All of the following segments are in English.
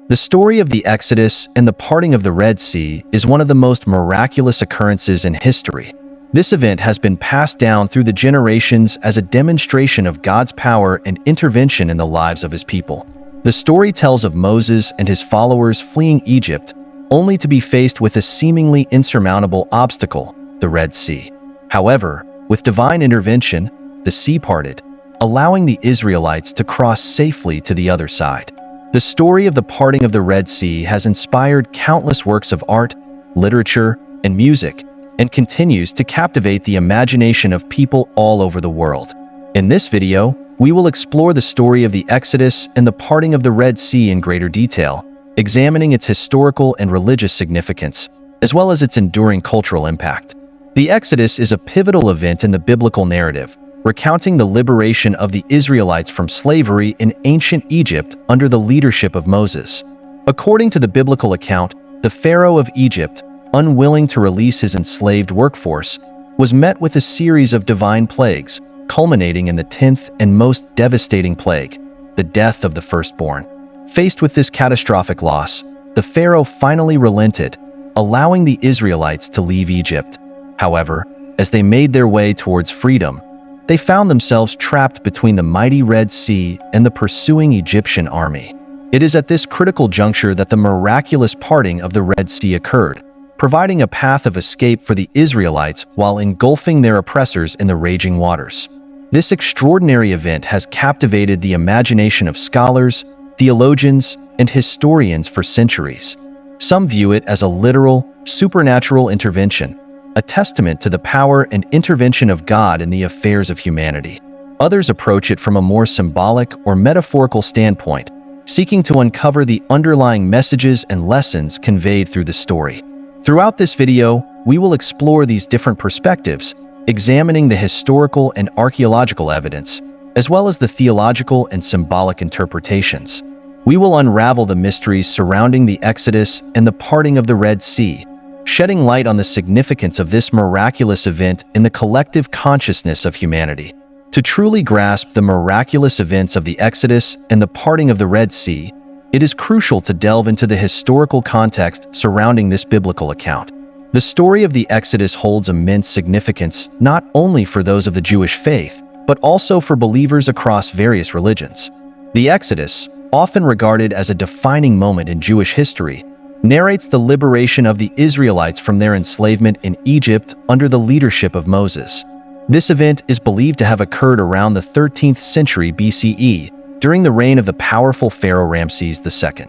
The story of the Exodus and the parting of the Red Sea is one of the most miraculous occurrences in history. This event has been passed down through the generations as a demonstration of God's power and intervention in the lives of his people. The story tells of Moses and his followers fleeing Egypt, only to be faced with a seemingly insurmountable obstacle, the Red Sea. However, with divine intervention, the sea parted, allowing the Israelites to cross safely to the other side. The story of the parting of the Red Sea has inspired countless works of art, literature, and music, and continues to captivate the imagination of people all over the world. In this video, we will explore the story of the Exodus and the parting of the Red Sea in greater detail, examining its historical and religious significance, as well as its enduring cultural impact. The Exodus is a pivotal event in the biblical narrative, recounting the liberation of the Israelites from slavery in ancient Egypt under the leadership of Moses. According to the biblical account, the Pharaoh of Egypt, unwilling to release his enslaved workforce, was met with a series of divine plagues, culminating in the 10th and most devastating plague, the death of the firstborn. Faced with this catastrophic loss, the Pharaoh finally relented, allowing the Israelites to leave Egypt. However, as they made their way towards freedom, they found themselves trapped between the mighty Red Sea and the pursuing Egyptian army. It is at this critical juncture that the miraculous parting of the Red Sea occurred, providing a path of escape for the Israelites while engulfing their oppressors in the raging waters. This extraordinary event has captivated the imagination of scholars, theologians, and historians for centuries. Some view it as a literal, supernatural intervention, a testament to the power and intervention of God in the affairs of humanity. Others approach it from a more symbolic or metaphorical standpoint, seeking to uncover the underlying messages and lessons conveyed through the story. Throughout this video, we will explore these different perspectives, examining the historical and archaeological evidence, as well as the theological and symbolic interpretations. We will unravel the mysteries surrounding the Exodus and the parting of the Red Sea, shedding light on the significance of this miraculous event in the collective consciousness of humanity. To truly grasp the miraculous events of the Exodus and the parting of the Red Sea, it is crucial to delve into the historical context surrounding this biblical account. The story of the Exodus holds immense significance not only for those of the Jewish faith, but also for believers across various religions. The Exodus, often regarded as a defining moment in Jewish history, narrates the liberation of the Israelites from their enslavement in Egypt under the leadership of Moses. This event is believed to have occurred around the 13th century BCE, during the reign of the powerful Pharaoh Ramses II.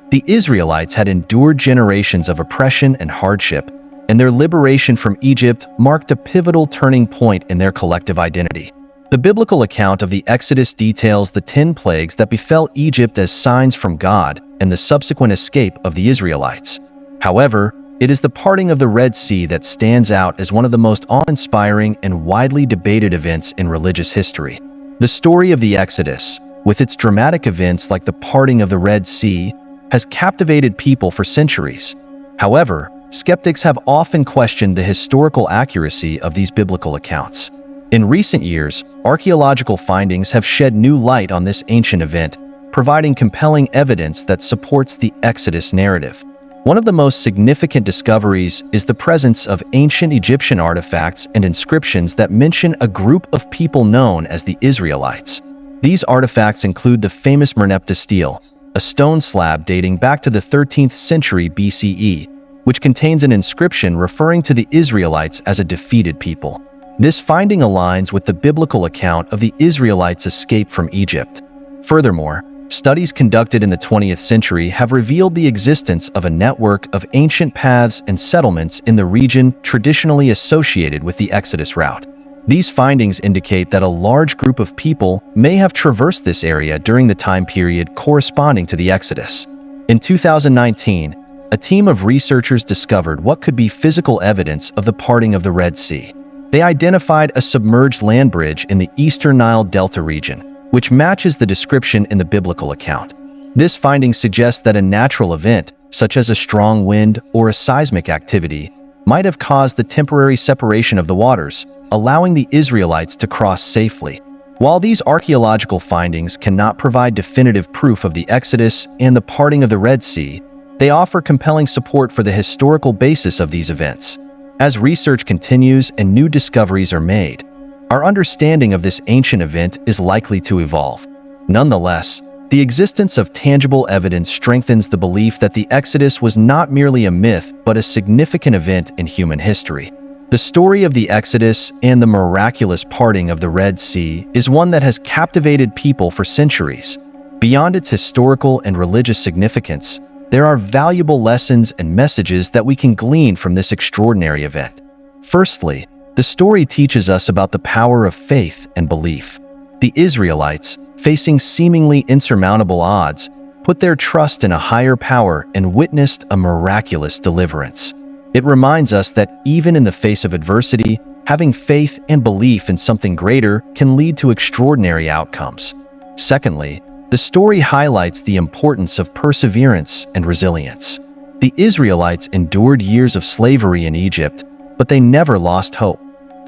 The Israelites had endured generations of oppression and hardship, and their liberation from Egypt marked a pivotal turning point in their collective identity. The biblical account of the Exodus details the 10 plagues that befell Egypt as signs from God and the subsequent escape of the Israelites. However, it is the parting of the Red Sea that stands out as one of the most awe-inspiring and widely debated events in religious history. The story of the Exodus, with its dramatic events like the parting of the Red Sea, has captivated people for centuries. However, skeptics have often questioned the historical accuracy of these biblical accounts. In recent years, archaeological findings have shed new light on this ancient event, providing compelling evidence that supports the Exodus narrative. One of the most significant discoveries is the presence of ancient Egyptian artifacts and inscriptions that mention a group of people known as the Israelites. These artifacts include the famous Merneptah stele, a stone slab dating back to the 13th century BCE, which contains an inscription referring to the Israelites as a defeated people. This finding aligns with the biblical account of the Israelites' escape from Egypt. Furthermore, studies conducted in the 20th century have revealed the existence of a network of ancient paths and settlements in the region traditionally associated with the Exodus route. These findings indicate that a large group of people may have traversed this area during the time period corresponding to the Exodus. In 2019, a team of researchers discovered what could be physical evidence of the parting of the Red Sea. They identified a submerged land bridge in the eastern Nile Delta region, which matches the description in the biblical account. This finding suggests that a natural event, such as a strong wind or a seismic activity, might have caused the temporary separation of the waters, allowing the Israelites to cross safely. While these archaeological findings cannot provide definitive proof of the Exodus and the parting of the Red Sea, they offer compelling support for the historical basis of these events. As research continues and new discoveries are made, our understanding of this ancient event is likely to evolve. Nonetheless, the existence of tangible evidence strengthens the belief that the Exodus was not merely a myth but a significant event in human history. The story of the Exodus and the miraculous parting of the Red Sea is one that has captivated people for centuries. Beyond its historical and religious significance, there are valuable lessons and messages that we can glean from this extraordinary event. Firstly, the story teaches us about the power of faith and belief. The Israelites, facing seemingly insurmountable odds, put their trust in a higher power and witnessed a miraculous deliverance. It reminds us that even in the face of adversity, having faith and belief in something greater can lead to extraordinary outcomes. Secondly, the story highlights the importance of perseverance and resilience. The Israelites endured years of slavery in Egypt, but they never lost hope.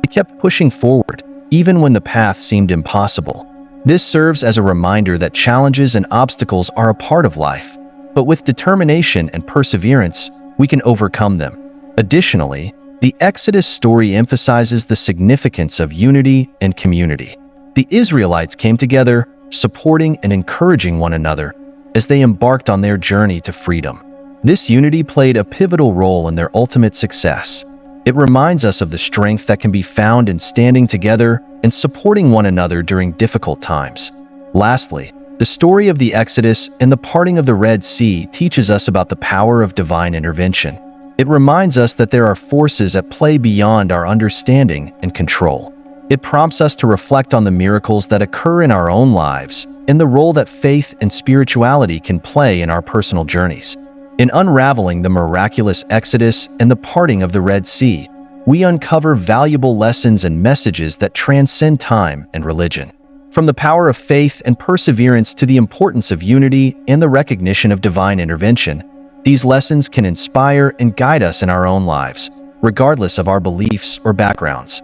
They kept pushing forward, even when the path seemed impossible. This serves as a reminder that challenges and obstacles are a part of life, but with determination and perseverance, we can overcome them. Additionally, the Exodus story emphasizes the significance of unity and community. The Israelites came together, supporting and encouraging one another as they embarked on their journey to freedom. This unity played a pivotal role in their ultimate success. It reminds us of the strength that can be found in standing together and supporting one another during difficult times. Lastly, the story of the Exodus and the parting of the Red Sea teaches us about the power of divine intervention. It reminds us that there are forces at play beyond our understanding and control. It prompts us to reflect on the miracles that occur in our own lives and the role that faith and spirituality can play in our personal journeys. In unraveling the miraculous Exodus and the parting of the Red Sea, we uncover valuable lessons and messages that transcend time and religion. From the power of faith and perseverance to the importance of unity and the recognition of divine intervention, these lessons can inspire and guide us in our own lives, regardless of our beliefs or backgrounds.